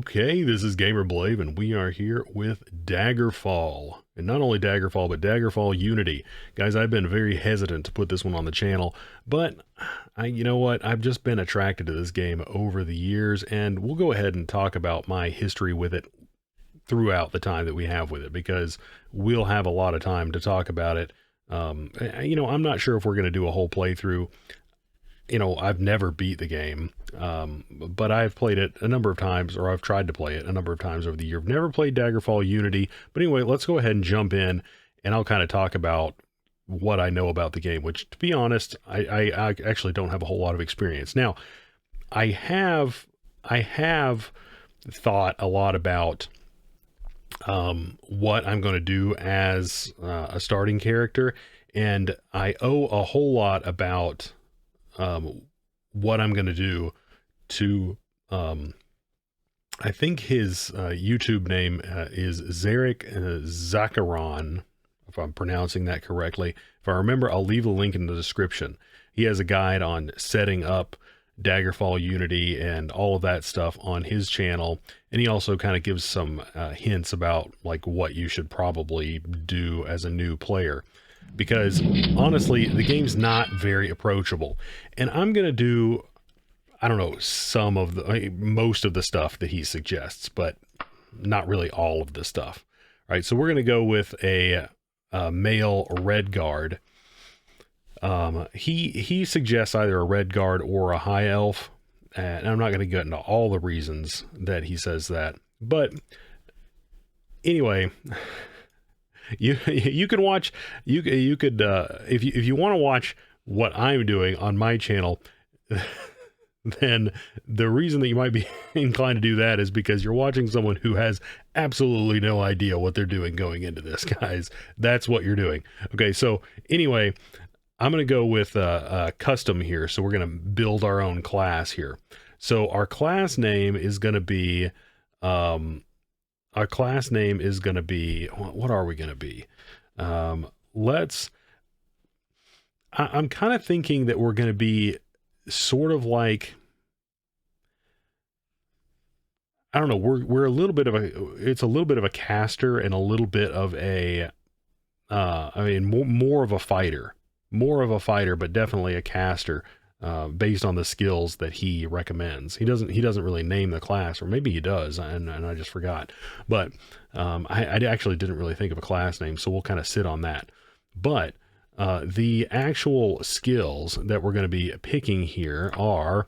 Okay, this is GamerBlave, and we are here with Daggerfall. And not only Daggerfall, but Daggerfall Unity. Guys, I've been very hesitant to put this one on the channel, but you know what? I've just been attracted to this game over the years, and we'll go ahead and talk about my history with it throughout the time that we have with it, because we'll have a lot of time to talk about it. I'm not sure if we're going to do a whole playthrough. I've never beat the game, but I've played it a number of times, or I've tried to play it a number of times over the year. I've never played Daggerfall Unity, but anyway, let's go ahead and jump in, and I'll kind of talk about what I know about the game, which, to be honest, I actually don't have a whole lot of experience. Now, I have thought a lot about what I'm going to do as a starting character, and I owe a whole lot about what I'm going to do to, I think his YouTube name is Zarek Zakaron, if I'm pronouncing that correctly. If I remember, I'll leave a link in the description. He has a guide on setting up Daggerfall Unity and all of that stuff on his channel, and he also kind of gives some hints about like what you should probably do as a new player. Because honestly, the game's not very approachable, and I'm gonna do, I don't know, most of the stuff that he suggests, but not really all of the stuff. All right, so we're gonna go with a male red guard. He suggests either a red guard or a high elf, and I'm not gonna get into all the reasons that he says that, but anyway. You can watch, you could if you want to watch what I'm doing on my channel, then the reason that you might be inclined to do that is because you're watching someone who has absolutely no idea what they're doing going into this, guys. That's what you're doing. Okay, so anyway, I'm going to go with custom here. So we're going to build our own class here. So our class name is going to be what are we going to be? I'm kind of thinking that we're going to be sort of like, I don't know, we're a little bit of it's a little bit of a caster and a little bit of a, more of a fighter, but definitely a caster. Based on the skills that he recommends. He doesn't really name the class, or maybe he does, and I just forgot. But I actually didn't really think of a class name, so we'll kind of sit on that. But the actual skills that we're going to be picking here are,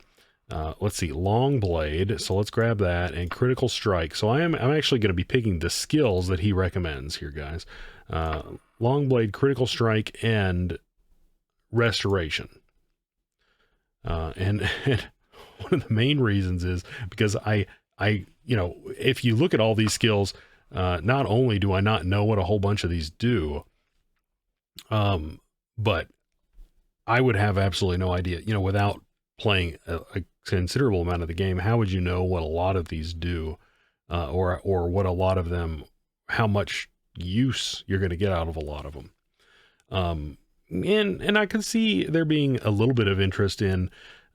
let's see, long blade. So let's grab that, and critical strike. So I'm actually going to be picking the skills that he recommends here, guys. Long blade, critical strike, and restoration. And one of the main reasons is because if you look at all these skills, not only do I not know what a whole bunch of these do, but I would have absolutely no idea, without playing a considerable amount of the game. How would you know what a lot of these do, or what a lot of them, how much use you're going to get out of a lot of them? And I can see there being a little bit of interest in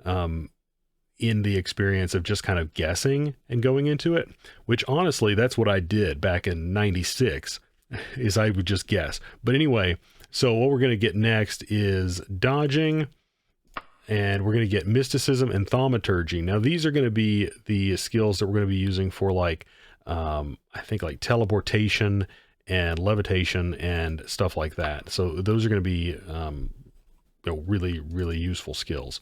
the experience of just kind of guessing and going into it, which honestly, that's what I did back in 96, is I would just guess. But anyway, so what we're going to get next is dodging, and we're going to get mysticism and thaumaturgy. Now, these are going to be the skills that we're going to be using for I think like teleportation and levitation and stuff like that. So those are going to be really, really useful skills.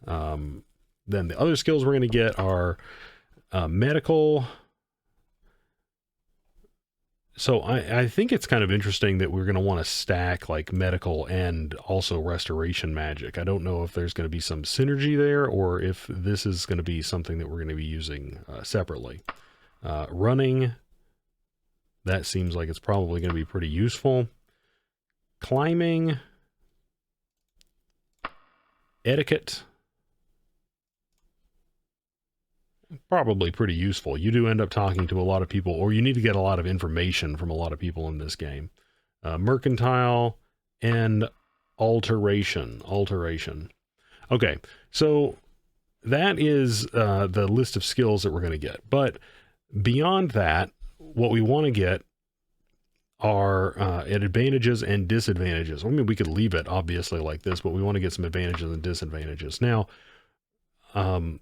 Then the other skills we're going to get are medical. So I think it's kind of interesting that we're going to want to stack like medical and also restoration magic. I don't know if there's going to be some synergy there, or if this is going to be something that we're going to be using separately. Running. That seems like it's probably going to be pretty useful. Climbing. Etiquette. Probably pretty useful. You do end up talking to a lot of people, or you need to get a lot of information from a lot of people in this game. Mercantile and alteration. Okay, so that is the list of skills that we're going to get. But Beyond that, what we want to get are advantages and disadvantages. I mean, we could leave it obviously like this, but we want to get some advantages and disadvantages. Now, I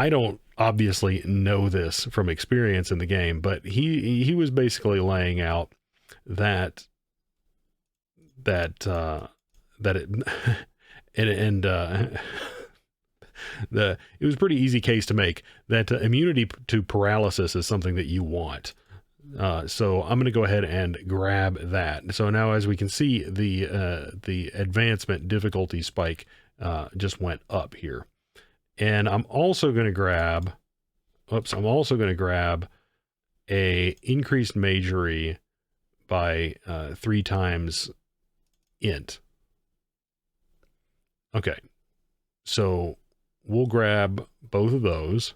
don't obviously know this from experience in the game, but he was basically laying out that it and it was a pretty easy case to make that immunity to paralysis is something that you want. So I'm going to go ahead and grab that. So now, as we can see, the advancement difficulty spike just went up here. And I'm also going to grab, a increased majory by 3 times int. Okay. So we'll grab both of those.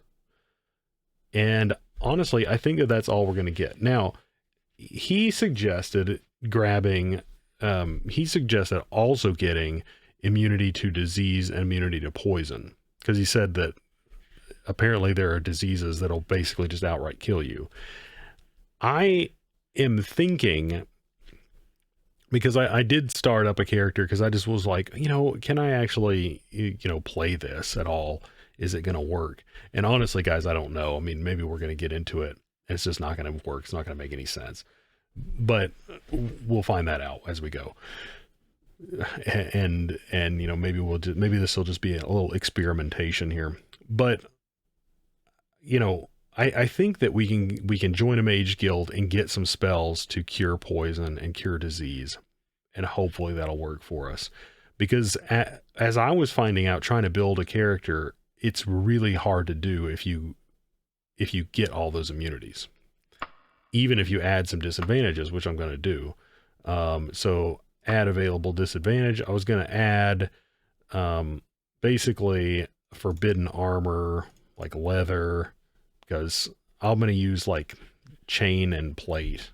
And honestly, I think that that's all we're going to get. Now, he suggested also getting immunity to disease and immunity to poison, because he said that apparently there are diseases that'll basically just outright kill you. I am thinking, because I did start up a character because I just was like, can I actually, play this at all? Is it going to work? And honestly, guys, I don't know. I mean, maybe we're going to get into it and it's just not going to work. It's not going to make any sense, but we'll find that out as we go. And maybe this will just be a little experimentation here, but I think that we can join a mage guild and get some spells to cure poison and cure disease, and hopefully that'll work for us. Because as I was finding out trying to build a character, it's really hard to do if you get all those immunities, even if you add some disadvantages, which I'm going to do. So add available disadvantage. I was going to add basically forbidden armor, like leather, because I'm going to use like chain and plate.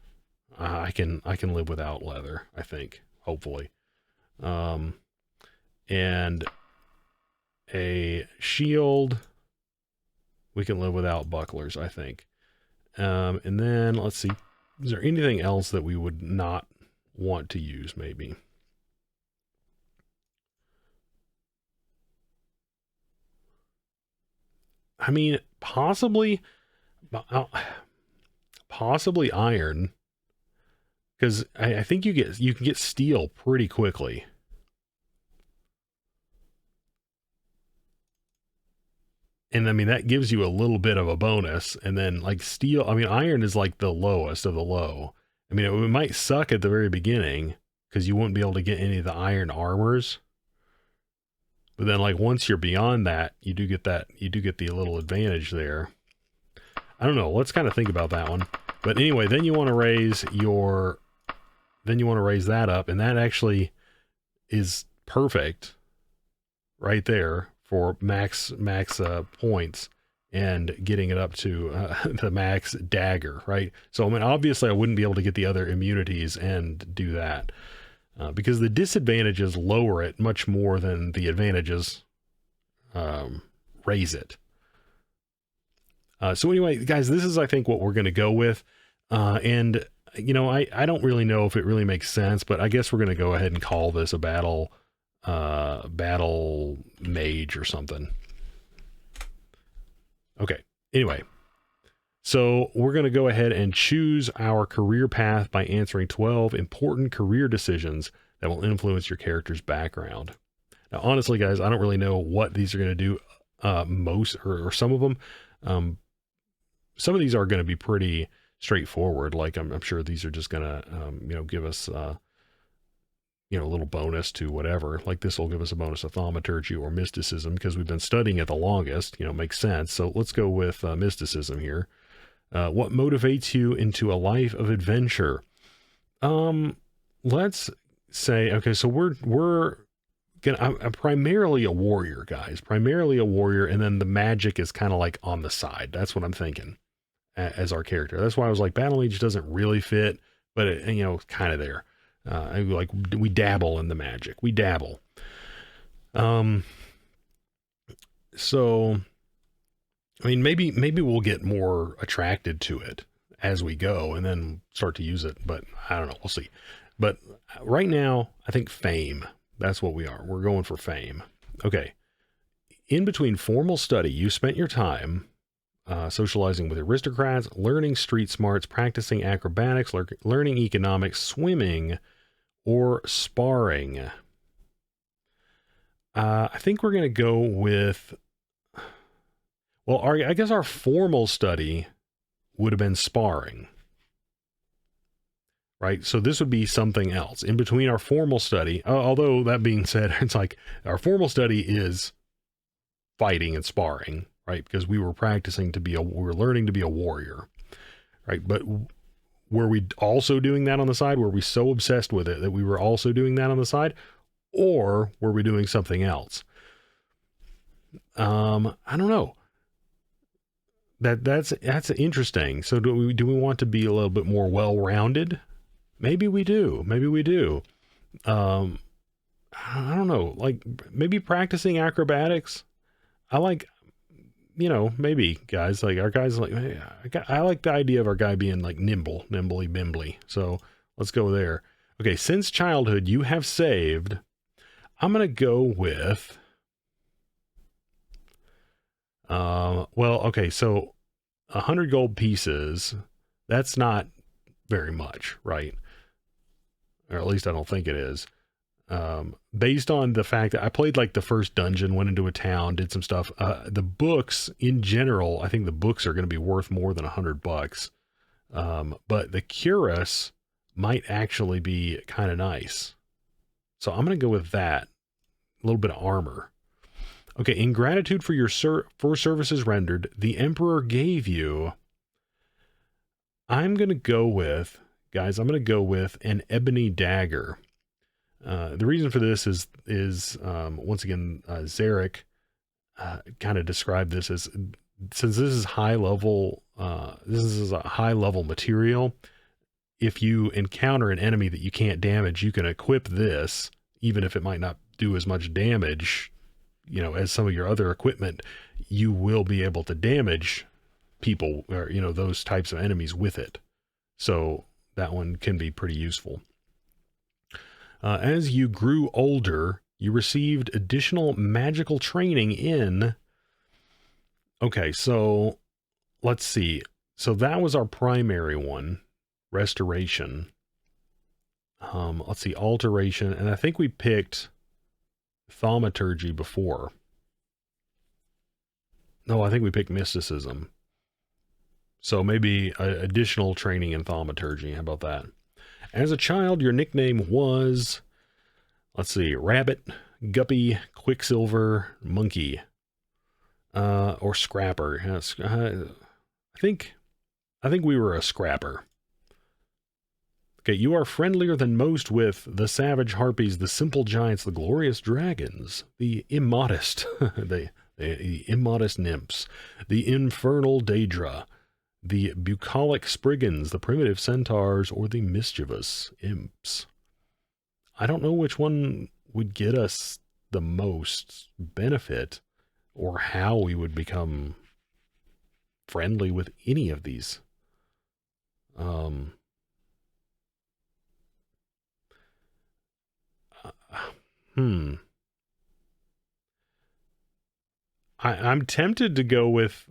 I can live without leather, I think, hopefully. And a shield, we can live without bucklers, I think. And then let's see, is there anything else that we would not want to use? Maybe. I mean, possibly iron, because I think you can get steel pretty quickly. And I mean, that gives you a little bit of a bonus. And then like steel, I mean, iron is like the lowest of the low. I mean, it might suck at the very beginning because you wouldn't be able to get any of the iron armors. But then like once you're beyond that, you do get the little advantage there. I don't know. Let's kind of think about that one. But anyway, then you want to raise that up, and that actually is perfect right there for max points and getting it up to the max dagger, right? So I mean, obviously I wouldn't be able to get the other immunities and do that. Because the disadvantages lower it much more than the advantages raise it. So anyway, guys, this is, I think, what we're going to go with. And, I don't really know if it really makes sense, but I guess we're going to go ahead and call this a battle mage or something. Okay, anyway. So we're going to go ahead and choose our career path by answering 12 important career decisions that will influence your character's background. Now, honestly, guys, I don't really know what these are going to do most or some of them. Some of these are going to be pretty straightforward. Like I'm sure these are just going to, give us, a little bonus to whatever. Like this will give us a bonus of thaumaturgy or mysticism because we've been studying it the longest, makes sense. So let's go with mysticism here. What motivates you into a life of adventure? Let's say, okay, so I'm primarily a warrior, guys, and then the magic is kind of like on the side. That's what I'm thinking as our character. That's why I was like, Battle Mage doesn't really fit, but it, kind of there. We dabble in the magic. We dabble. So I mean, maybe we'll get more attracted to it as we go and then start to use it, but I don't know. We'll see. But right now, I think fame. That's what we are. We're going for fame. Okay. In between formal study, you spent your time socializing with aristocrats, learning street smarts, practicing acrobatics, learning economics, swimming, or sparring. I think we're going to go with, well, I guess our formal study would have been sparring, right? So this would be something else in between our formal study. Although that being said, it's like our formal study is fighting and sparring, right? Because we were practicing we were learning to be a warrior, right? But were we also doing that on the side? Were we so obsessed with it that we were also doing that on the side? Or were we doing something else? I don't know. That's interesting. So do we want to be a little bit more well-rounded? Maybe we do. Maybe we do. I don't know. Like maybe practicing acrobatics. I like, maybe guys, like our guys, like, I like the idea of our guy being like nimbly bimbly. So let's go there. Okay. Since childhood, you have saved, I'm going to go with, okay. So 100 gold pieces, that's not very much, right? Or at least I don't think it is. Based on the fact that I played like the first dungeon, went into a town, did some stuff. The books in general, I think the books are going to be worth more than $100. But the cuirass might actually be kind of nice. So I'm going to go with that. A little bit of armor. Okay. In gratitude for your services rendered, the Emperor gave you, I'm going to go with an Ebony Dagger. The reason for this is once again, Zarek kind of described this as, since this is high level, this is a high level material. If you encounter an enemy that you can't damage, you can equip this, even if it might not do as much damage, as some of your other equipment. You will be able to damage people or, those types of enemies with it. So that one can be pretty useful. As you grew older, you received additional magical training in... Okay, so let's see. So that was our primary one, restoration. Let's see, alteration, and I think we picked thaumaturgy before. No, I think we picked mysticism. So maybe additional training in thaumaturgy. How about that? As a child, your nickname was, let's see, Rabbit, Guppy, Quicksilver, Monkey, or Scrapper. Yes, I think we were a Scrapper. Okay, you are friendlier than most with the savage harpies, the simple giants, the glorious dragons, the immodest, the immodest nymphs, the infernal Daedra, the bucolic Spriggans, the primitive centaurs, or the mischievous imps. I don't know which one would get us the most benefit or how we would become friendly with any of these. I'm tempted to go with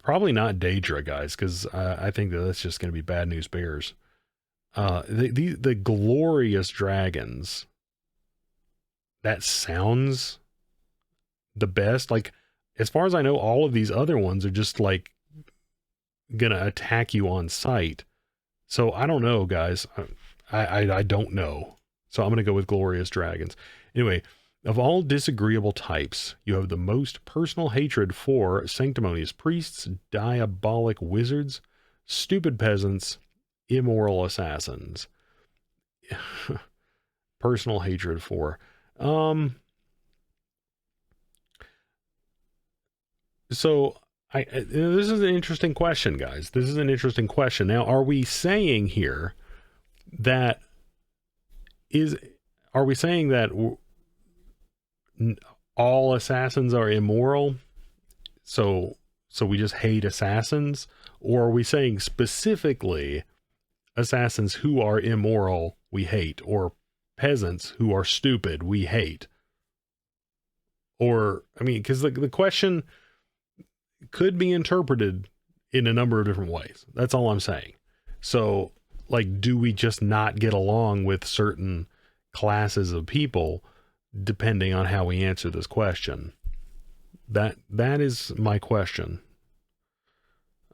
probably not Daedra, guys, because I think that's just going to be bad news bears. The glorious dragons. That sounds the best. Like, as far as I know, all of these other ones are just like gonna attack you on sight. So I don't know, guys. I don't know. So I'm gonna go with glorious dragons. Anyway, of all disagreeable types, you have the most personal hatred for sanctimonious priests, diabolic wizards, stupid peasants, immoral assassins. Personal hatred for. So this is an interesting question, guys. This is an interesting question. Now, are we saying here that all assassins are immoral? So So we just hate assassins? Or are we saying specifically assassins who are immoral we hate, or peasants who are stupid we hate? Or, I mean, because the question could be interpreted in a number of different ways. That's all I'm saying. So, like, do we just not get along with certain classes of people depending on how we answer this question? That is my question.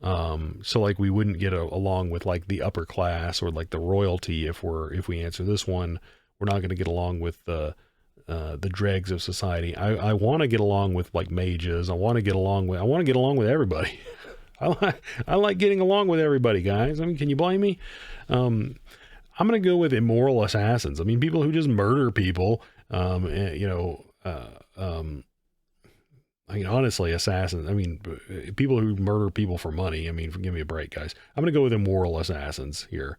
So like we wouldn't get along with like the upper class or like the royalty if we answer this one. We're not going to get along with the dregs of society. I want to get along with like mages. I want to get along with everybody. I like getting along with everybody, guys. I mean, can you blame me? I'm going to go with immoral assassins. I mean, people who just murder people. I mean, honestly, assassins. I mean, people who murder people for money. I mean, give me a break, guys. I'm going to go with immoral assassins here.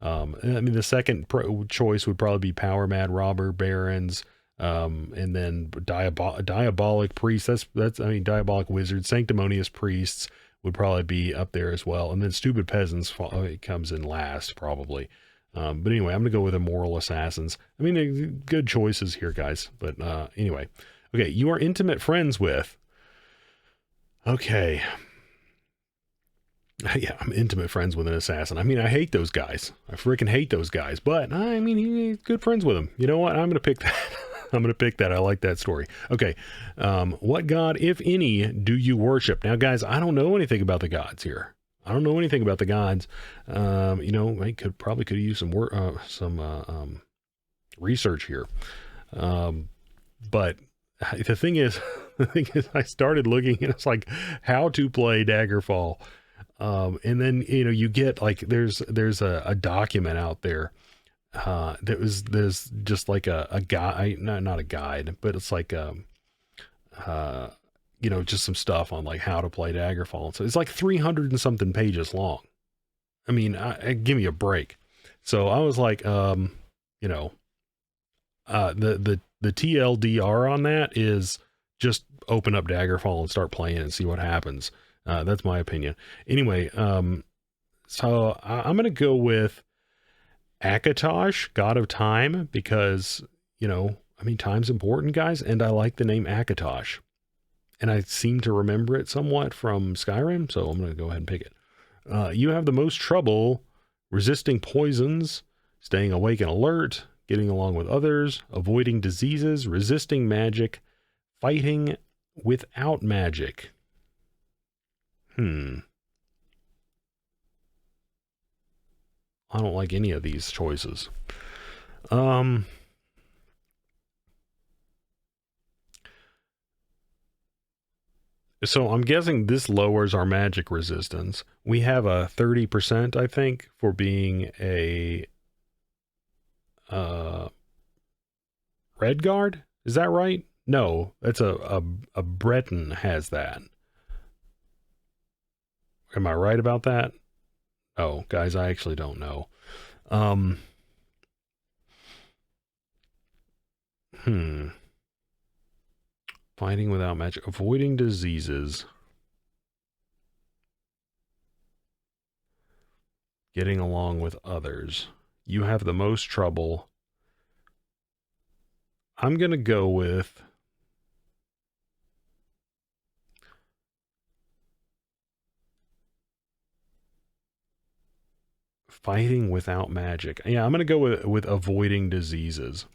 I mean, the second choice would probably be power mad robber barons, and then diabolic priests. That's. I mean, diabolic wizards, sanctimonious priests would probably be up there as well, and then stupid peasants comes in last probably. But anyway, I'm going to go with immoral assassins. I mean, good choices here, guys. But anyway. Okay, you are intimate friends with. Okay. Yeah, I'm intimate friends with an assassin. I mean, I hate those guys. I freaking hate those guys. But, I mean, he's good friends with him. You know what? I'm going to pick that. I'm going to pick that. I like that story. Okay. What god, if any, do you worship? Now, guys, I don't know anything about the gods here. I don't know anything about the gods. You know, I probably could use some research here. But the thing is, I started looking and it's like how to play Daggerfall. And then, you know, you get like, there's a document out there. There's just like a guide, not a guide, but it's like, you know, just some stuff on like how to play Daggerfall. So it's like 300 and something pages long. I mean, give me a break. So I was like, you know, the TLDR on that is just open up Daggerfall and start playing and see what happens. That's my opinion. Anyway, so I'm going to go with Akatosh, God of Time, because, you know, I mean, time's important, guys, and I like the name Akatosh. And I seem to remember it somewhat from Skyrim, so I'm going to go ahead and pick it. You have the most trouble resisting poisons, staying awake and alert, getting along with others, avoiding diseases, resisting magic, fighting without magic. I don't like any of these choices. So I'm guessing this lowers our magic resistance. We have a 30%, I think, for being a red guard. Is that right? No, that's a Breton has that. Am I right about that? Oh, guys, I actually don't know. Fighting without magic, avoiding diseases, getting along with others. You have the most trouble. I'm going to go with fighting without magic. Yeah, I'm going to go with avoiding diseases.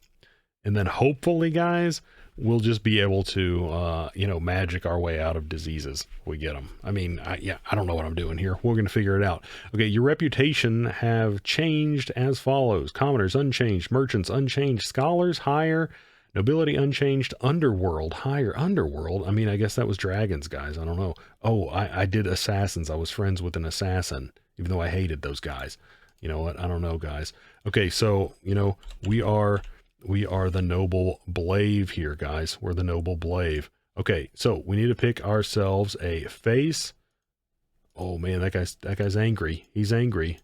And then hopefully, guys, we'll just be able to, you know, magic our way out of diseases. We get them. I mean, I don't know what I'm doing here. We're going to figure it out. Okay, your reputation have changed as follows. Commoners, unchanged. Merchants, unchanged. Scholars, higher. Nobility, unchanged. Underworld, higher. Underworld? I mean, I guess that was dragons, guys. I don't know. Oh, I did assassins. I was friends with an assassin, even though I hated those guys. You know what? I don't know, guys. Okay, so, you know, we are the noble blave here, guys. We're the noble blave. Okay, so we need to pick ourselves a face. Oh man, that guy's angry. He's angry.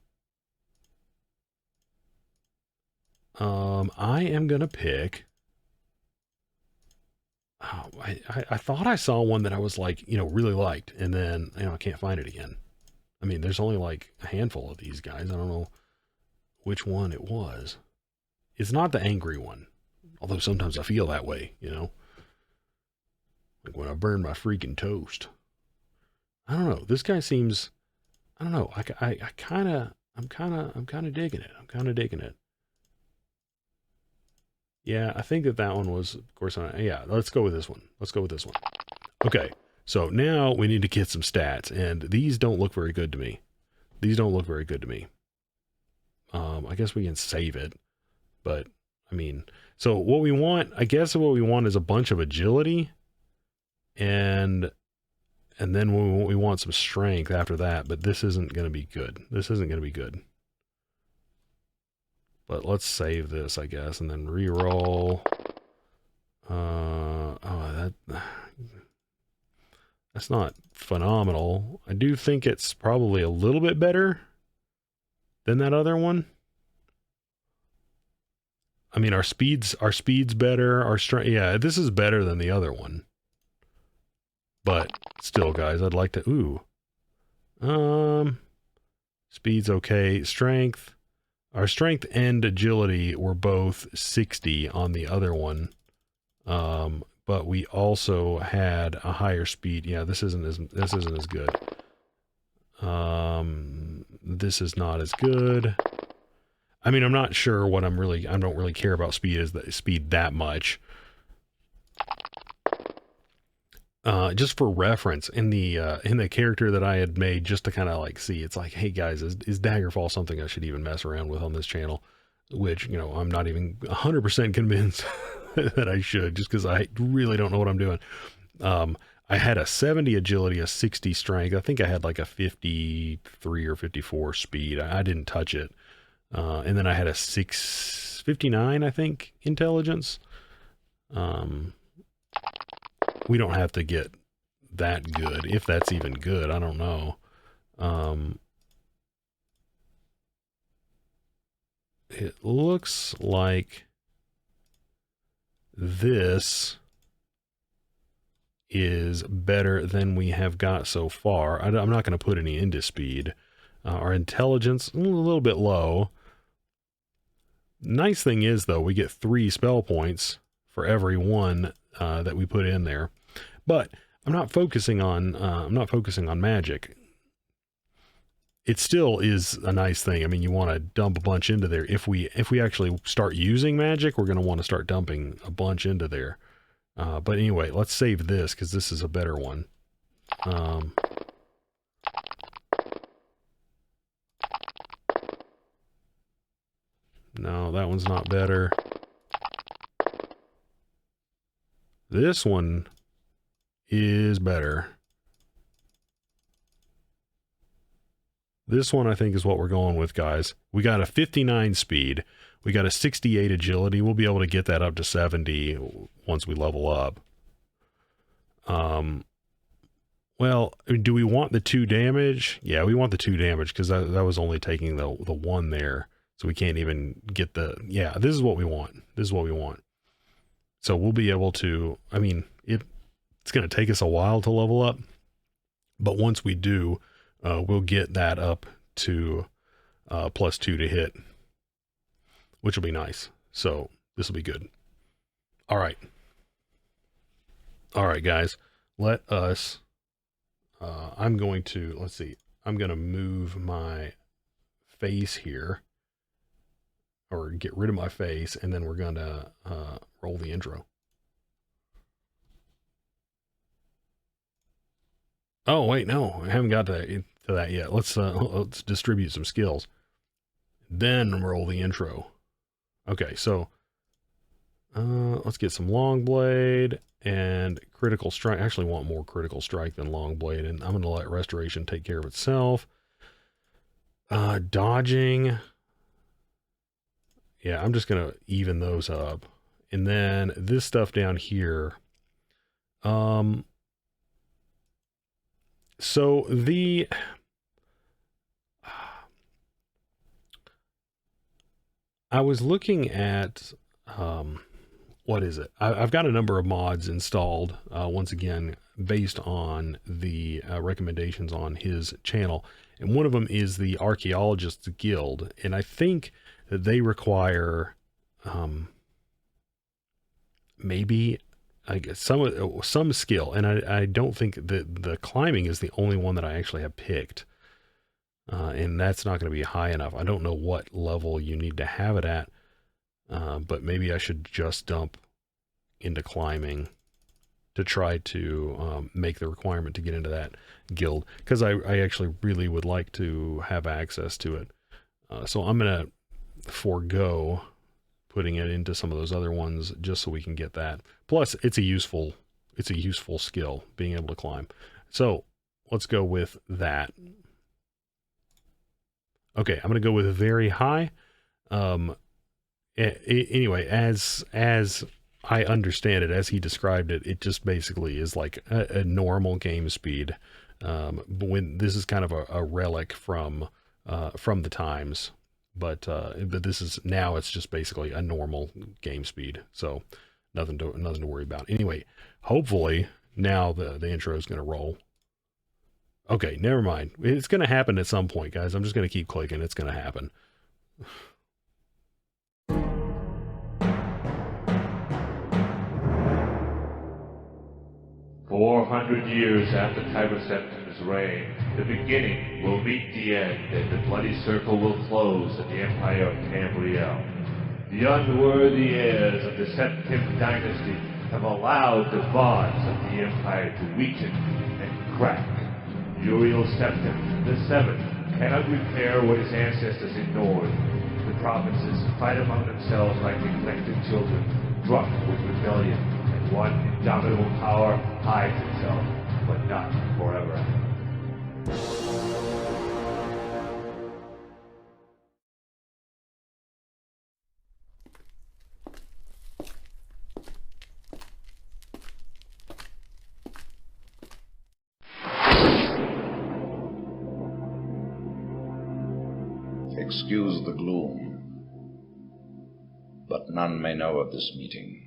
I am gonna pick Oh, I thought I saw one that I was like, really liked, and then, I can't find it again. I mean, there's only like a handful of these guys. I don't know which one it was. It's not the angry one, although sometimes I feel that way, like when I burn my freaking toast. I don't know. This guy seems, I don't know. I'm kind of digging it. I'm kind of digging it. Yeah, I think that one was, of course, yeah, let's go with this one. Let's go with this one. Okay, so now we need to get some stats, and these don't look very good to me. These don't look very good to me. I guess we can save it, but, I mean, so what we want, I guess what we want is a bunch of agility, and then we want some strength after that, but this isn't going to be good. This isn't going to be good. But let's save this, I guess, and then re-roll. That's not phenomenal. I do think it's probably a little bit better than that other one. I mean, our speed's better. Our strength, yeah, this is better than the other one. But still, guys, I'd like to. Speed's okay. Strength. Our strength and agility were both 60 on the other one. But we also had a higher speed. Yeah, this isn't as good. This is not as good. I mean, I'm not sure what I don't really care about speed that much. Just for reference, in the character that I had made, just to kind of like see, it's like, hey guys, is Daggerfall something I should even mess around with on this channel? Which, I'm not even 100% convinced that I should, just because I really don't know what I'm doing. I had a 70 agility, a 60 strength. I think I had like a 53 or 54 speed. I didn't touch it. And then I had a 59, I think, intelligence. We don't have to get that good, if that's even good. I don't know. It looks like this is better than we have got so far. I'm not going to put any into speed. Our intelligence, a little bit low. Nice thing is, though, we get 3 spell points for every one that we put in there. But I'm not focusing on magic. It still is a nice thing. I mean, you want to dump a bunch into there. If we actually start using magic, we're going to want to start dumping a bunch into there. But anyway, let's save this because this is a better one. No, that one's not better. This one is better. This one I think is what we're going with, guys. We got a 59 speed. We got a 68 agility. We'll be able to get that up to 70 once we level up. Well, do we want the 2 damage? Yeah, we want the 2 damage because that was only taking the 1 there. So we can't even get the... Yeah, this is what we want. This is what we want. So we'll be able to... I mean, it's going to take us a while to level up. But once we do, we'll get that up to +2 to hit. Which will be nice. So this will be good. All right. All right, guys. Let us... I'm going to... Let's see. I'm going to move my face here. Or get rid of my face, and then we're going to roll the intro. Oh, wait, no. I haven't got to that yet. Let's distribute some skills. Then roll the intro. Okay, so let's get some long blade and critical strike. I actually want more critical strike than long blade, and I'm going to let restoration take care of itself. Dodging... Yeah, I'm just going to even those up. And then this stuff down here. So I was looking at what is it? I've got a number of mods installed, once again, based on the recommendations on his channel. And one of them is the Archaeologists Guild. And I think that they require maybe, I guess, some skill. And I don't think that the climbing is the only one that I actually have picked. And that's not going to be high enough. I don't know what level you need to have it at. But maybe I should just dump into climbing to try to make the requirement to get into that guild, because I actually really would like to have access to it. So I'm going to forego putting it into some of those other ones just so we can get that. Plus, it's a useful skill, being able to climb. So let's go with that. Okay, I'm going to go with very high. Anyway, as I understand it, as he described it, it just basically is like a normal game speed. When this is kind of a relic from the times, but this is now, it's just basically a normal game speed. So nothing to worry about. Anyway, hopefully now the intro is going to roll. Okay, never mind. It's going to happen at some point, guys. I'm just going to keep clicking. It's going to happen. 400 years after Tiberseptim's reign, the beginning will meet the end, and the bloody circle will close in the empire of Tamriel. The unworthy heirs of the Septim dynasty have allowed the bonds of the empire to weaken and crack. Uriel Septim, the Seventh, cannot repair what his ancestors ignored. The provinces fight among themselves like neglected children, drunk with rebellion. One indomitable power hides itself, but not forever. Excuse the gloom, but none may know of this meeting.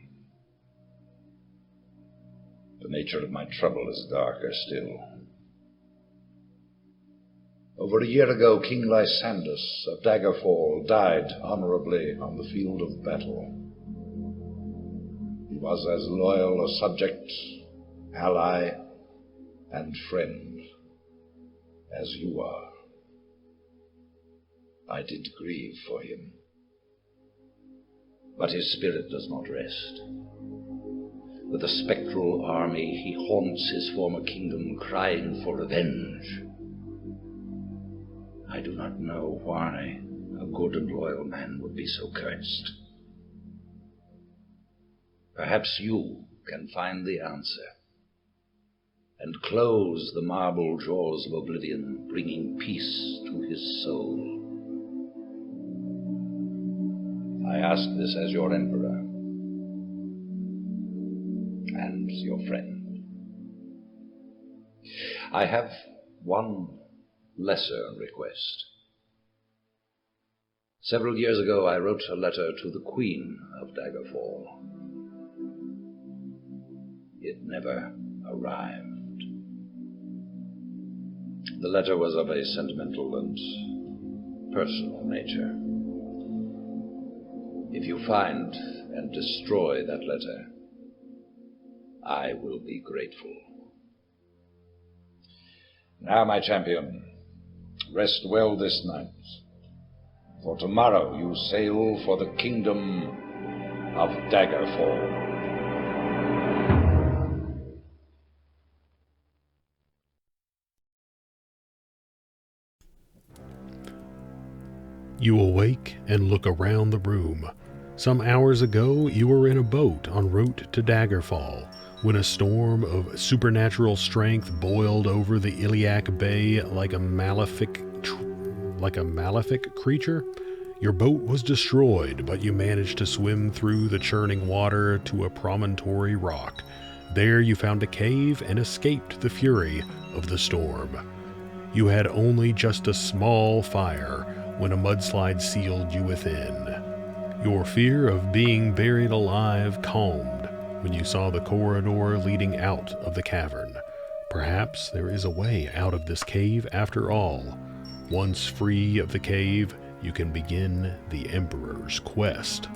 The nature of my trouble is darker still. Over a year ago, King Lysandus of Daggerfall died honorably on the field of battle. He was as loyal a subject, ally, and friend as you are. I did grieve for him, but his spirit does not rest. With a spectral army, he haunts his former kingdom, crying for revenge. I do not know why a good and loyal man would be so cursed. Perhaps you can find the answer and close the marble jaws of oblivion, bringing peace to his soul. I ask this as your emperor and your friend. I have one lesser request. Several years ago, I wrote a letter to the Queen of Daggerfall. It never arrived. The letter was of a sentimental and personal nature. If you find and destroy that letter, I will be grateful. Now, my champion, rest well this night, for tomorrow you sail for the kingdom of Daggerfall. You awake and look around the room. Some hours ago, you were in a boat en route to Daggerfall, when a storm of supernatural strength boiled over the Iliac Bay like a malefic creature. Your boat was destroyed, but you managed to swim through the churning water to a promontory rock. There you found a cave and escaped the fury of the storm. You had only just a small fire when a mudslide sealed you within. Your fear of being buried alive calmed when you saw the corridor leading out of the cavern. Perhaps there is a way out of this cave after all. Once free of the cave, you can begin the Emperor's quest.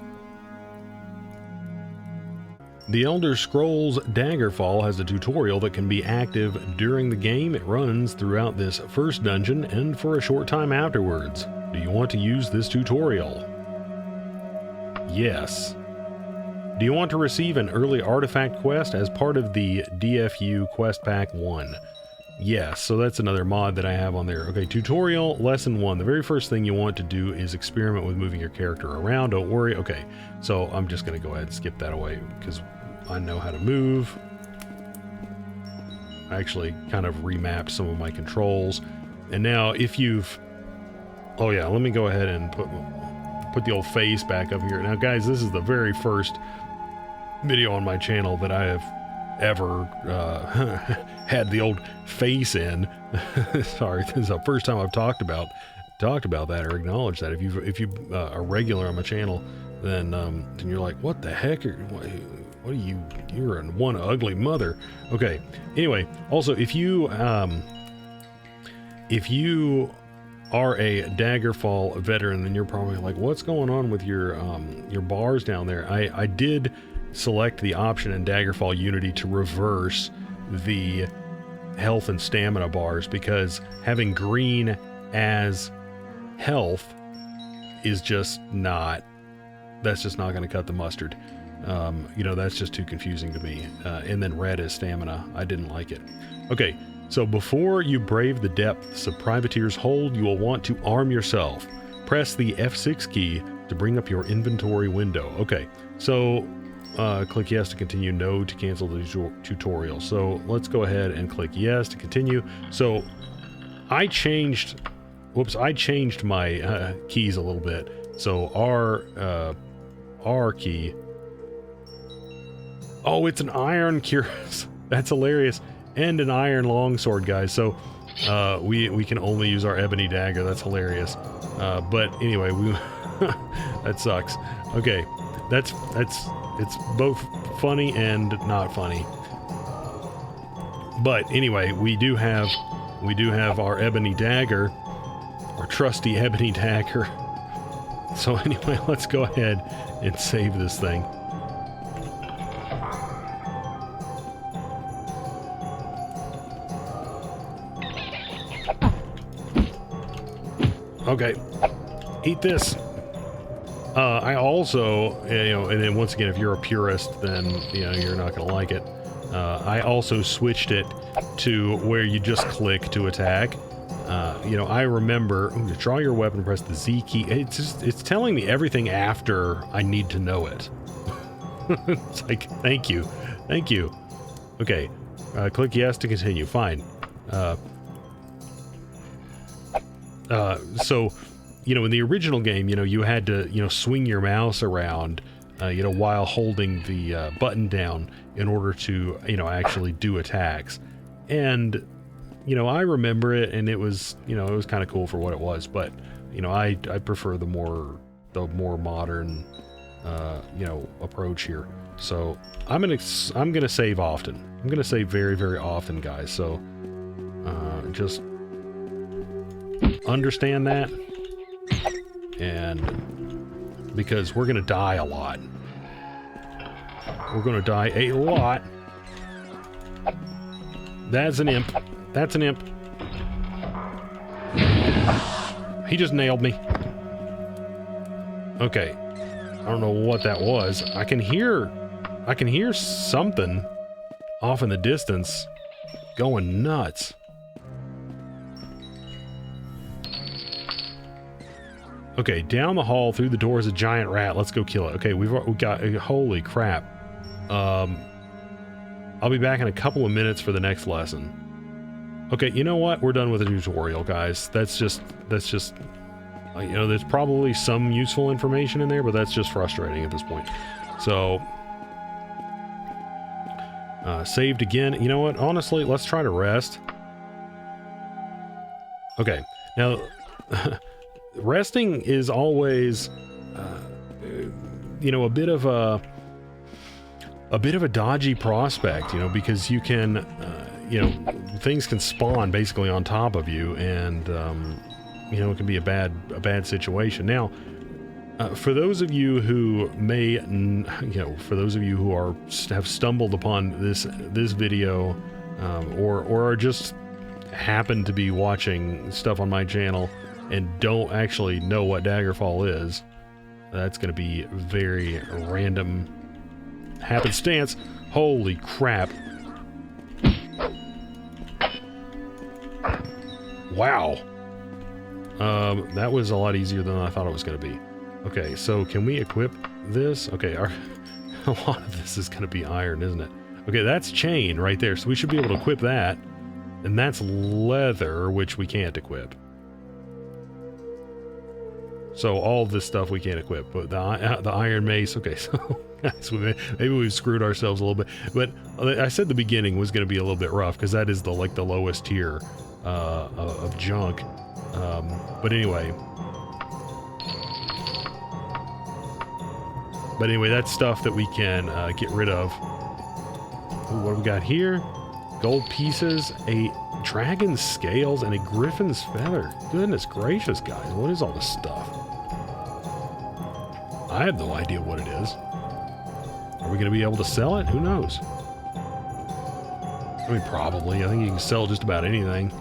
The Elder Scrolls Daggerfall has a tutorial that can be active during the game. It runs throughout this first dungeon and for a short time afterwards. Do you want to use this tutorial? Yes. Do you want to receive an early artifact quest as part of the DFU Quest Pack 1? Yes, so that's another mod that I have on there. Okay, tutorial, lesson 1. The very first thing you want to do is experiment with moving your character around. Don't worry. Okay, so I'm just going to go ahead and skip that away because I know how to move. I actually kind of remapped some of my controls. And now if you've... Oh yeah, let me go ahead and put the old face back up here. Now guys, this is the very first video on my channel that I have ever had the old face in. Sorry, this is the first time I've talked about that or acknowledged that. If you are regular on my channel, then you're like, what the heck? What are you? You're one ugly mother. Okay. Anyway, also if you are a Daggerfall veteran, then you're probably like, what's going on with your bars down there? I did select the option in Daggerfall Unity to reverse the health and stamina bars because having green as health is just not, that's just not going to cut the mustard. You know, that's just too confusing to me. And then red as stamina. I didn't like it. Okay, so before you brave the depths of Privateer's Hold, you will want to arm yourself. Press the F6 key to bring up your inventory window. Okay, so click yes to continue, no to cancel the tutorial. So let's go ahead and click yes to continue. So I changed my keys a little bit. So R key. Oh, it's an iron cuirass. That's hilarious. And an iron longsword, guys. So we can only use our Ebony Dagger. That's hilarious. But anyway, that sucks. Okay, it's both funny and not funny. But anyway, we do have our Ebony Dagger, our trusty Ebony Dagger. So anyway, let's go ahead and save this thing. Okay, eat this. I also, you know, and then once again, if you're a purist, then, you know, you're not going to like it. I also switched it to where you just click to attack. You know, I remember, to draw your weapon, press the Z key. It's telling me everything after I need to know it. It's like, thank you. Thank you. Okay, click yes to continue. Fine. So, you know, in the original game, you know, you had to, you know, swing your mouse around, you know, while holding the button down in order to, you know, actually do attacks. And, you know, I remember it, and it was, you know, it was kind of cool for what it was. But, you know, I prefer the more modern, you know, approach here. So I'm gonna save often. I'm gonna save very, very often, guys. So just understand that, and because we're gonna die a lot. We're gonna die a lot. That's an imp. That's an imp. He just nailed me. Okay. I don't know what that was. I can hear something off in the distance going nuts. Okay, down the hall through the door is a giant rat. Let's go kill it. Okay, we got holy crap. I'll be back in a couple of minutes for the next lesson. Okay, you know what? We're done with the tutorial, guys. That's just you know, there's probably some useful information in there, but that's just frustrating at this point. So saved again. You know what? Honestly, let's try to rest. Okay, now resting is always you know, a bit of a dodgy prospect, you know, because you can, you know, things can spawn basically on top of you, and you know, it can be a bad situation. Now, for those of you who may, you know, for those of you who have stumbled upon this video, or are just happen to be watching stuff on my channel and don't actually know what Daggerfall is, that's going to be very random happenstance. Holy crap. Wow. That was a lot easier than I thought it was going to be. Okay, so can we equip this? Okay, a lot of this is going to be iron, isn't it? Okay, that's chain right there, so we should be able to equip that. And that's leather, which we can't equip. So all this stuff we can't equip, but the iron mace, okay, so guys, maybe we've screwed ourselves a little bit. But I said the beginning was going to be a little bit rough, because that is the lowest tier of junk. But anyway, that's stuff that we can get rid of. Ooh, what do we got here? Gold pieces, a dragon's scales, and a griffin's feather. Goodness gracious, guys, what is all this stuff? I have no idea what it is. Are we going to be able to sell it? Who knows? I mean, probably. I think you can sell just about anything.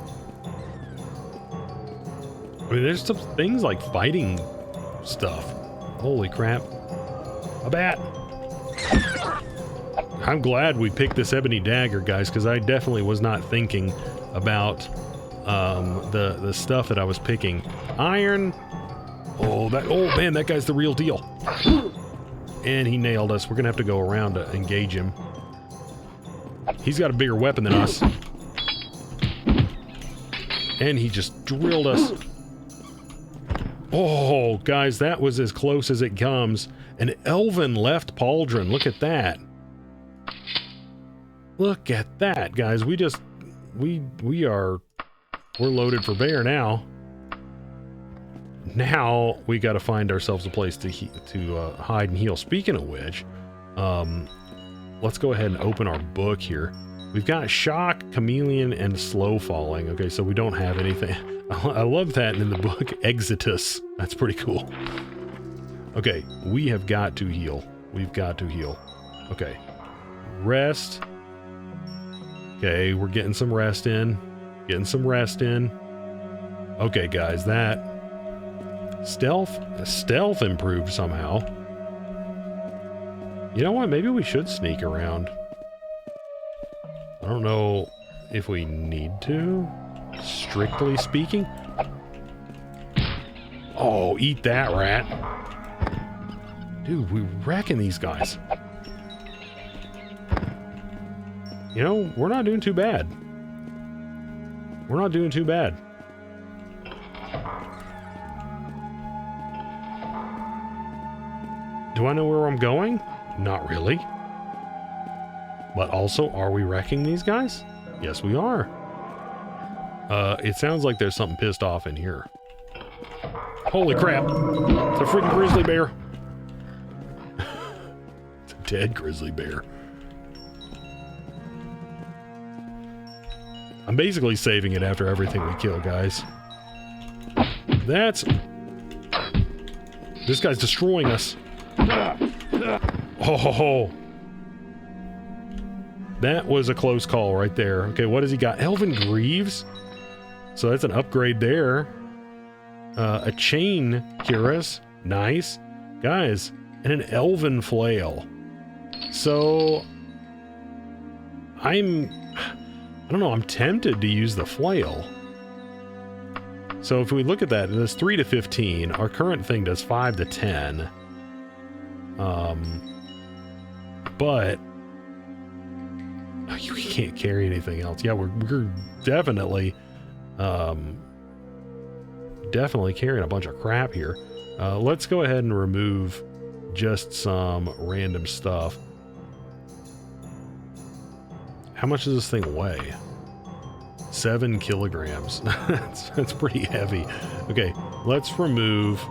I mean, there's some things like fighting stuff. Holy crap. A bat. I'm glad we picked this Ebony Dagger, guys, because I definitely was not thinking about the stuff that I was picking. Iron. Oh man, that guy's the real deal. And he nailed us. We're going to have to go around to engage him. He's got a bigger weapon than us. And he just drilled us. Oh, guys, that was as close as it comes. An elven left pauldron. Look at that. Look at that, guys. We're loaded for bear now. Now we got to find ourselves a place to hide and heal. Speaking of which, let's go ahead and open our book here. We've got shock, chameleon, and slow falling. Okay, so we don't have anything. I love that in the book, Exodus. That's pretty cool. Okay, we have got to heal. We've got to heal. Okay, rest. Okay, we're getting some rest in. Getting some rest in. Okay, guys, that stealth improved somehow. You know what? Maybe we should sneak around. I don't know if we need to, strictly speaking. Oh, eat that, rat. Dude, we're wrecking these guys. You know, we're not doing too bad. We're not doing too bad. Do I know where I'm going? Not really. But also, are we wrecking these guys? Yes, we are. It sounds like there's something pissed off in here. Holy crap. It's a freaking grizzly bear. It's a dead grizzly bear. I'm basically saving it after everything we kill, guys. This guy's destroying us. Oh, that was a close call right there. Okay, what has he got? Elven Greaves? So that's an upgrade there. A chain cuirass. Nice. Guys, and an elven flail. So I don't know, I'm tempted to use the flail. So if we look at that, it does 3 to 15. Our current thing does 5 to 10. But we can't carry anything else. Yeah, we're definitely carrying a bunch of crap here. Let's go ahead and remove just some random stuff. How much does this thing weigh? 7 kilograms. That's pretty heavy. Okay, let's remove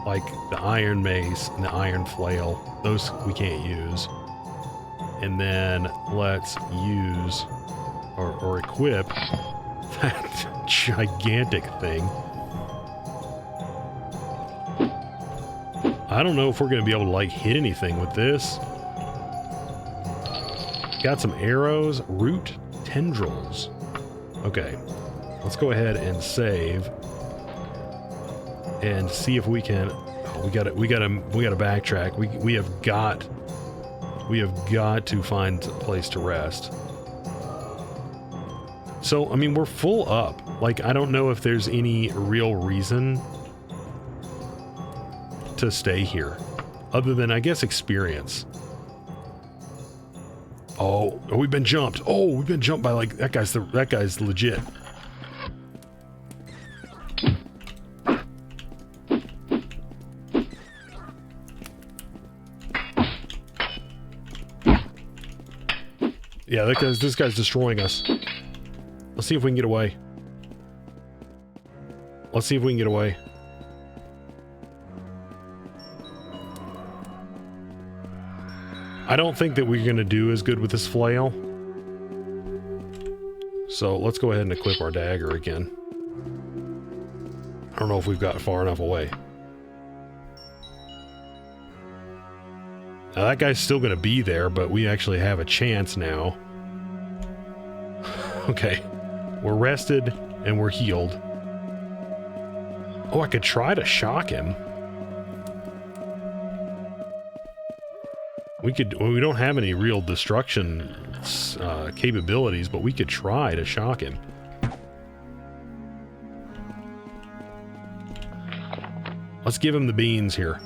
like the iron mace and the iron flail. Those we can't use. And then let's use or equip that gigantic thing. I don't know if we're going to be able to like hit anything with this. Got some arrows, root tendrils. Okay, let's go ahead and save and see if we can. Oh, we got to backtrack. We have got to find a place to rest. So I mean, we're full up. Like, I don't know if there's any real reason to stay here, other than, I guess, experience. Oh, we've been jumped. Oh, we've been jumped by, like, that guy's legit. Yeah, this guy's destroying us. Let's see if we can get away. Let's see if we can get away. I don't think that we're going to do as good with this flail. So let's go ahead and equip our dagger again. I don't know if we've got far enough away. Now that guy's still going to be there, but we actually have a chance now. Okay. We're rested and we're healed. Oh, I could try to shock him. We don't have any real destruction capabilities, but we could try to shock him. Let's give him the beans here.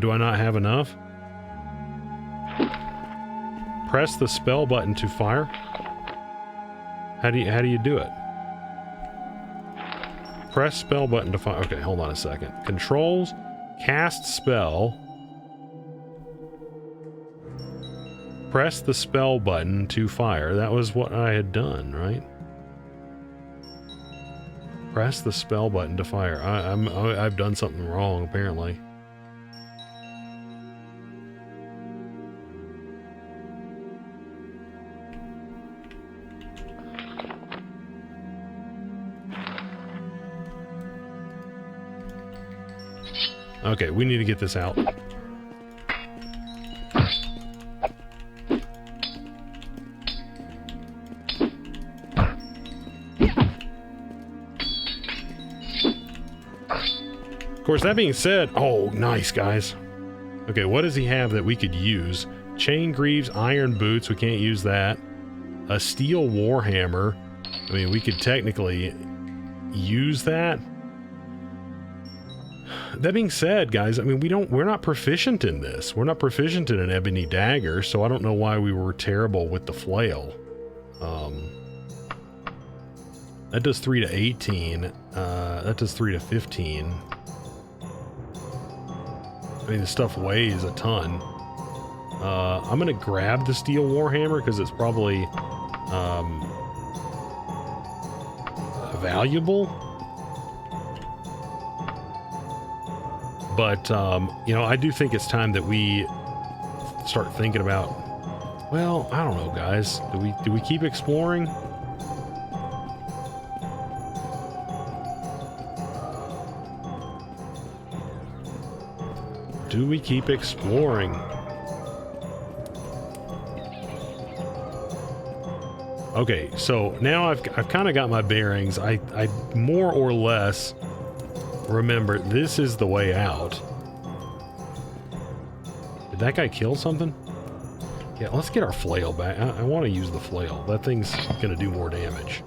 Do I not have enough? Press the spell button to fire. How do you do it? Press spell button to fire. Okay, hold on a second. Controls, cast spell. Press the spell button to fire. That was what I had done, right? Press the spell button to fire. I've done something wrong, apparently. Okay, we need to get this out. Of course, that being said, oh, nice, guys. Okay, what does he have that we could use? Chain greaves, iron boots, we can't use that. A steel warhammer. I mean, we could technically use that. That being said, guys, I mean, we're not proficient in this. We're not proficient in an Ebony Dagger, so I don't know why we were terrible with the flail. That does 3 to 18. That does 3 to 15. I mean, this stuff weighs a ton. I'm gonna grab the steel warhammer because it's probably valuable. But, you know, I do think it's time that we start thinking about, well, I don't know, guys. Do we keep exploring? Do we keep exploring? Okay, so now I've kind of got my bearings. I more or less remember this is the way out. Did that guy kill something? Yeah, let's get our flail back. I want to use the flail. That thing's gonna do more damage,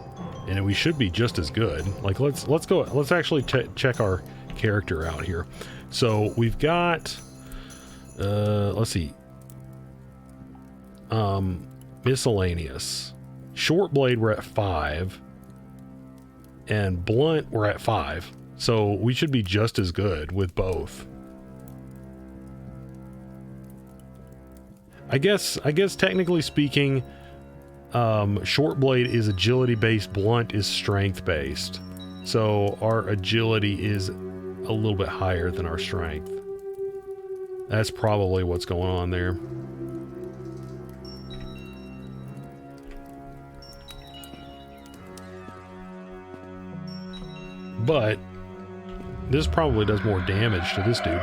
and we should be just as good. Like, let's go. Let's actually check our character out here. So we've got, let's see, miscellaneous. Short blade, we're at 5, and blunt, we're at 5. So we should be just as good with both. I guess technically speaking, short blade is agility based, blunt is strength based. So our agility is a little bit higher than our strength. That's probably what's going on there. But this probably does more damage to this dude.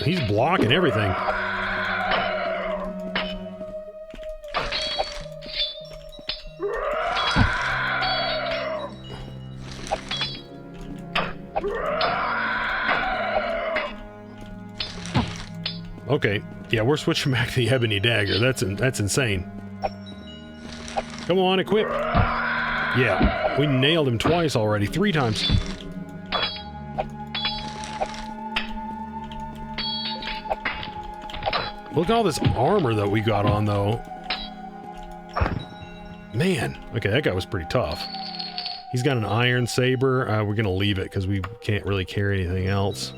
He's blocking everything. Okay, yeah, we're switching back to the Ebony Dagger. That's insane. Come on, equip. Yeah, we nailed him twice already, 3 times. Look at all this armor that we got on, though. Man, okay, that guy was pretty tough. He's got an iron saber. We're gonna leave it because we can't really carry anything else.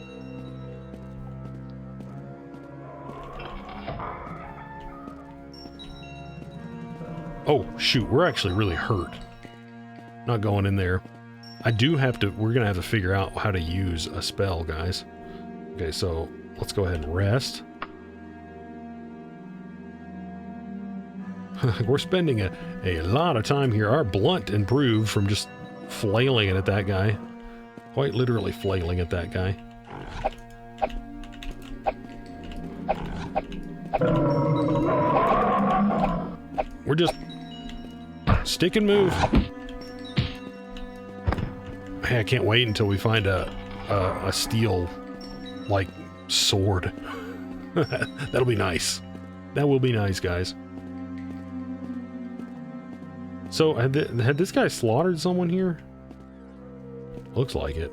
Oh, shoot, we're actually really hurt. Not going in there. I do have to, we're gonna have to figure out how to use a spell, guys. Okay, so let's go ahead and rest. We're spending a lot of time here. Our blunt improved from just flailing it at that guy. Quite literally flailing at that guy. We're just stick and move. Hey, I can't wait until we find a steel, like, sword. That'll be nice. That will be nice, guys. So, had this guy slaughtered someone here? Looks like it.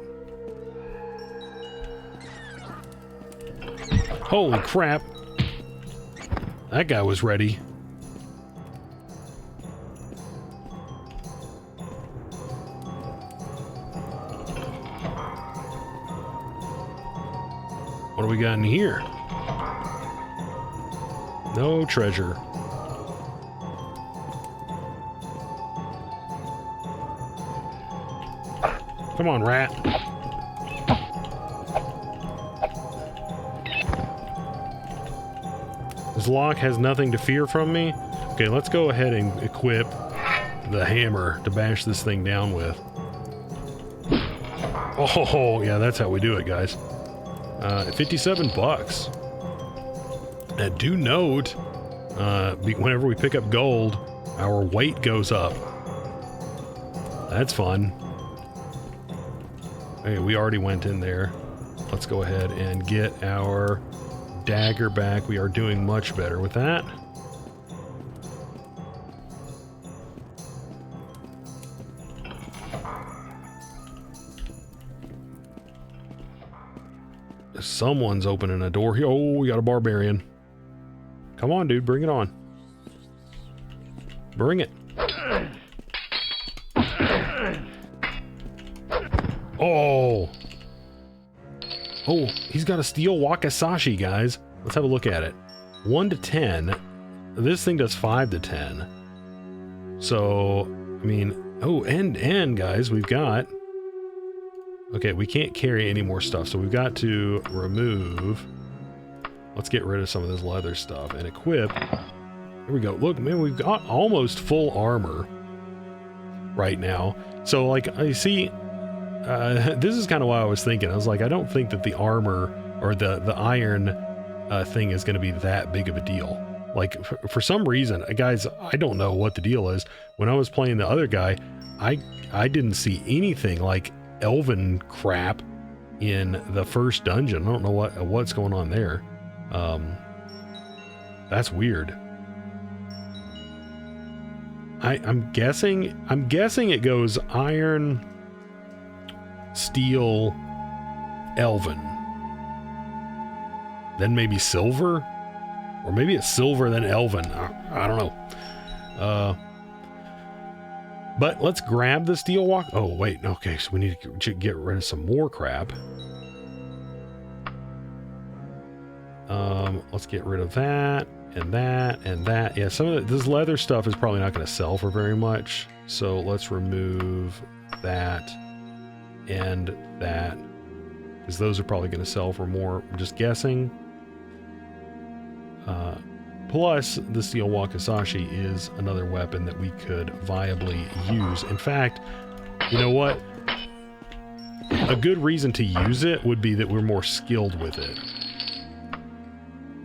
Holy crap. That guy was ready. What do we got in here? No treasure. Come on, rat. This lock has nothing to fear from me. Okay, let's go ahead and equip the hammer to bash this thing down with. Oh, yeah, that's how we do it, guys. 57 bucks. Now, do note, whenever we pick up gold, our weight goes up. That's fun. Okay, we already went in there. Let's go ahead and get our dagger back. We are doing much better with that. Someone's opening a door here. Oh, we got a barbarian. Come on, dude, bring it on. Bring it. Oh. Oh, he's got a steel wakizashi, guys. Let's have a look at it. 1 to 10. This thing does 5 to 10. So, I mean, oh, and guys, we've got... Okay, we can't carry any more stuff, so we've got to remove... Let's get rid of some of this leather stuff and equip. Here we go. Look, man, we've got almost full armor right now. So, like, I see... this is kind of why I was thinking. I was like, I don't think that the armor or the iron thing is going to be that big of a deal. Like, for some reason, guys, I don't know what the deal is. When I was playing the other guy, I didn't see anything like elven crap in the first dungeon. I don't know what's going on there. That's weird. I'm guessing it goes iron, steel, elven, then maybe silver, or maybe it's silver then elven. I don't know. But let's grab the steel walk. Oh wait, okay, so we need to get rid of some more crap. Let's get rid of that and that and that. Yeah, some of this leather stuff is probably not going to sell for very much. So let's remove that and that, because those are probably going to sell for more. I'm just guessing. Plus, the steel wakizashi is another weapon that we could viably use. In fact, you know what? A good reason to use it would be that we're more skilled with it.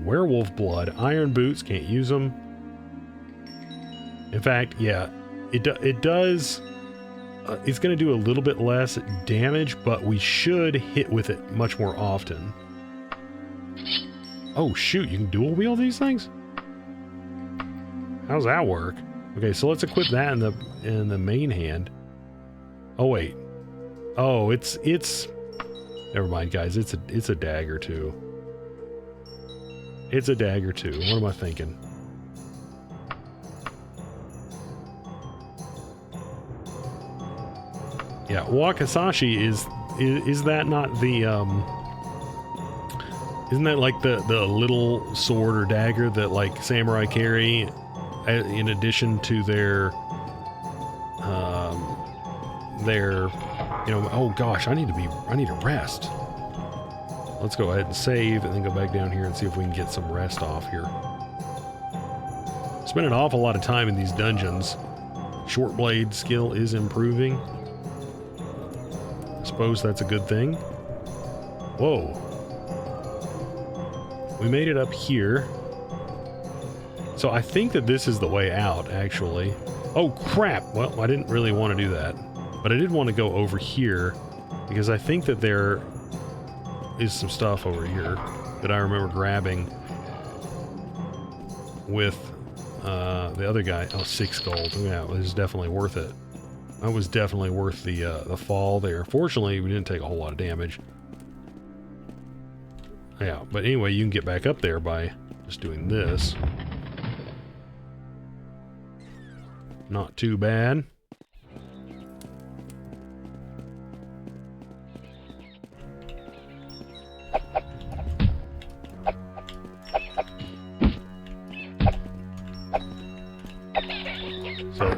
Werewolf blood, iron boots, can't use them. In fact, yeah, it does. It's going to do a little bit less damage, but we should hit with it much more often. Oh shoot, you can dual wield these things? How's that work? Okay, so let's equip that in the main hand. Oh wait. Oh, it's never mind, guys. It's a dagger too. It's a dagger too. What am I thinking? Yeah, wakizashi is that not the isn't that like the little sword or dagger that like samurai carry in addition to their you know, oh gosh, I need to rest. Let's go ahead and save and then go back down here and see if we can get some rest off here. Spend an awful lot of time in these dungeons. Short blade skill is improving. I suppose that's a good thing. Whoa. We made it up here. So I think that this is the way out, actually. Oh, crap! Well, I didn't really want to do that. But I did want to go over here, because I think that there is some stuff over here that I remember grabbing with the other guy. Oh, 6 gold. Yeah, it was definitely worth it. That was definitely worth the fall there. Fortunately, we didn't take a whole lot of damage. Yeah, but anyway, you can get back up there by just doing this. Not too bad. So,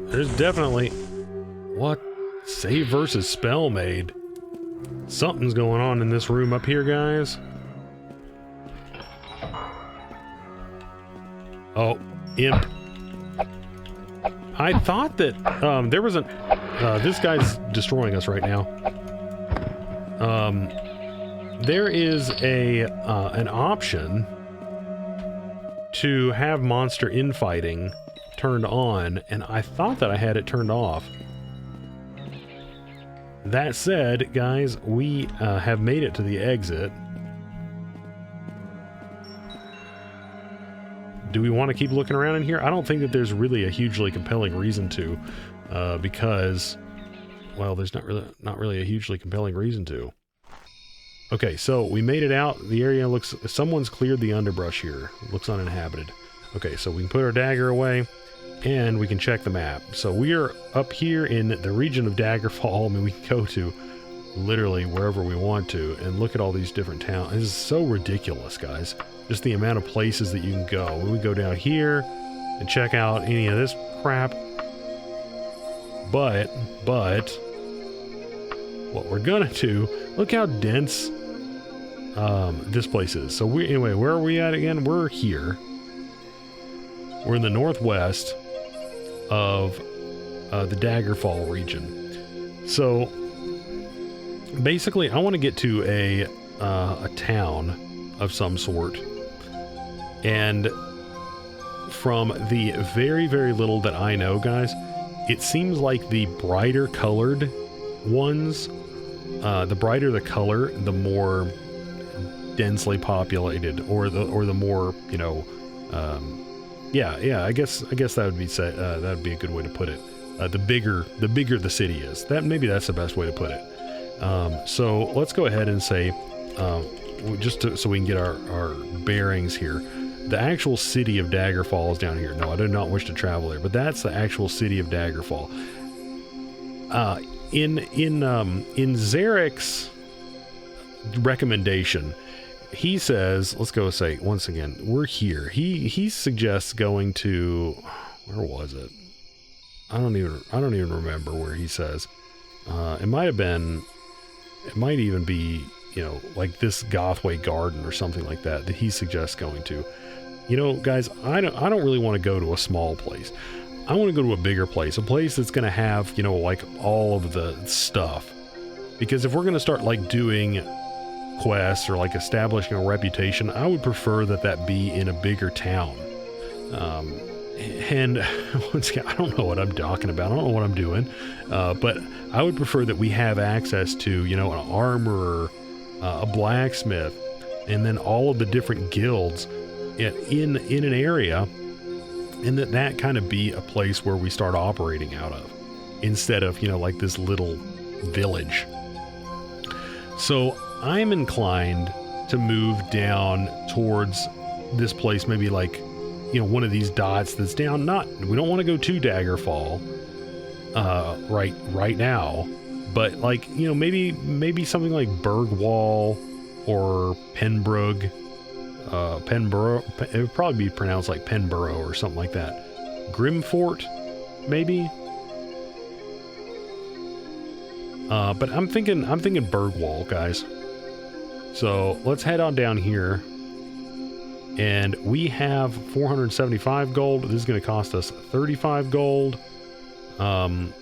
there's definitely... What? Save versus spell made. Something's going on in this room up here, guys. Oh, imp. I thought that there was an... this guy's destroying us right now. There is an option to have monster infighting turned on, and I thought that I had it turned off. That said, guys, we have made it to the exit. Do we want to keep looking around in here? I don't think that there's really a hugely compelling reason to, because, well, there's not really a hugely compelling reason to. Okay, so we made it out. The area looks... Someone's cleared the underbrush here. It looks uninhabited. Okay, so we can put our dagger away, and we can check the map. So we are up here in the region of Daggerfall. I mean, we can go to literally wherever we want to, and look at all these different towns. This is so ridiculous, guys. Just the amount of places that you can go. We go down here and check out any of this crap. But, what we're gonna do, look how dense this place is. So anyway, where are we at again? We're here. We're in the northwest of the Daggerfall region. So basically, I want to get to a town of some sort. And from the very, very little that I know, guys, it seems like the brighter colored ones, the brighter the color, the more densely populated, or the more, you know, yeah, I guess that would be that would be a good way to put it. The bigger the city is. Maybe that's the best way to put it. So let's go ahead and say, so we can get our bearings here. The actual city of Daggerfall is down here. No, I do not wish to travel there, but that's the actual city of Daggerfall. In Zarek's recommendation, he says, let's go say once again, we're here. He suggests going to, where was it? I don't even remember where he says. It might even be, you know, like this Gothway Garden or something like that he suggests going to. You know, guys, I don't really want to go to a small place. I want to go to a bigger place, a place that's going to have, you know, like all of the stuff. Because if we're going to start like doing quests or like establishing a reputation, I would prefer that be in a bigger town. And once again, I don't know what I'm talking about. I don't know what I'm doing. But I would prefer that we have access to, you know, an armorer, a blacksmith, and then all of the different guilds in an area, and that kind of be a place where we start operating out of, instead of, you know, like this little village. So I'm inclined to move down towards this place, maybe like, you know, one of these dots that's down. We don't want to go to Daggerfall right now, but like, you know, maybe something like Bergwall or Penbrook. It would probably be pronounced like Penborough or something like that. Grimfort, maybe. But I'm thinking Bergwall, guys. So let's head on down here. And we have 475 gold. This is going to cost us 35 gold. And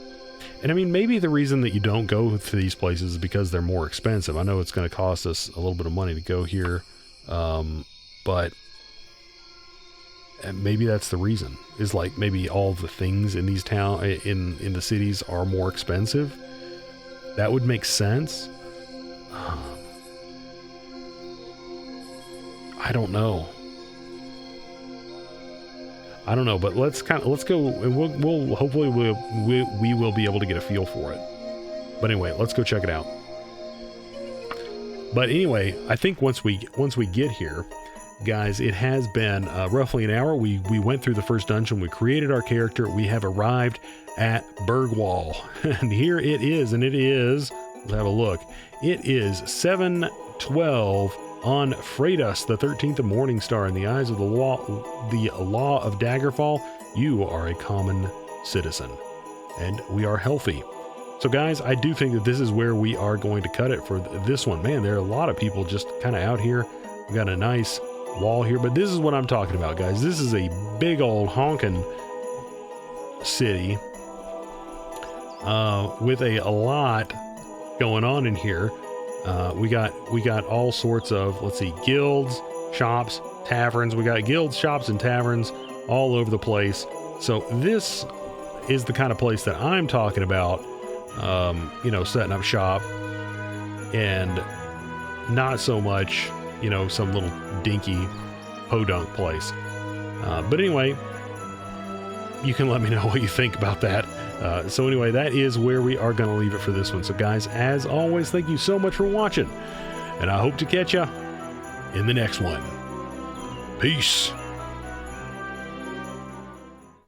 I mean, maybe the reason that you don't go to these places is because they're more expensive. I know it's going to cost us a little bit of money to go here. But maybe that's the reason, is like maybe all the things in these in the cities are more expensive. That would make sense. I don't know, but let's go, and we'll hopefully we will be able to get a feel for it. But anyway, let's go check it out. But anyway, I think once we get here, guys, it has been roughly an hour. We went through the first dungeon. We created our character. We have arrived at Bergwall, and here it is. And it is, let's have a look. It is 7:12 on Freitas, the 13th of Morningstar. In the eyes of the law of Daggerfall, you are a common citizen, and we are healthy. So guys, I do think that this is where we are going to cut it for this one. Man, there are a lot of people just kind of out here. We got a nice wall here, but this is what I'm talking about, guys. This is a big old honking city with a lot going on in here. We got all sorts of, let's see, guilds, shops, taverns. We got guilds, shops, and taverns all over the place. So this is the kind of place that I'm talking about. You know, setting up shop, and not so much, you know, some little dinky podunk place. But anyway, you can let me know what you think about that. So anyway, that is where we are going to leave it for this one. So guys, as always, thank you so much for watching, and I hope to catch you in the next one. Peace.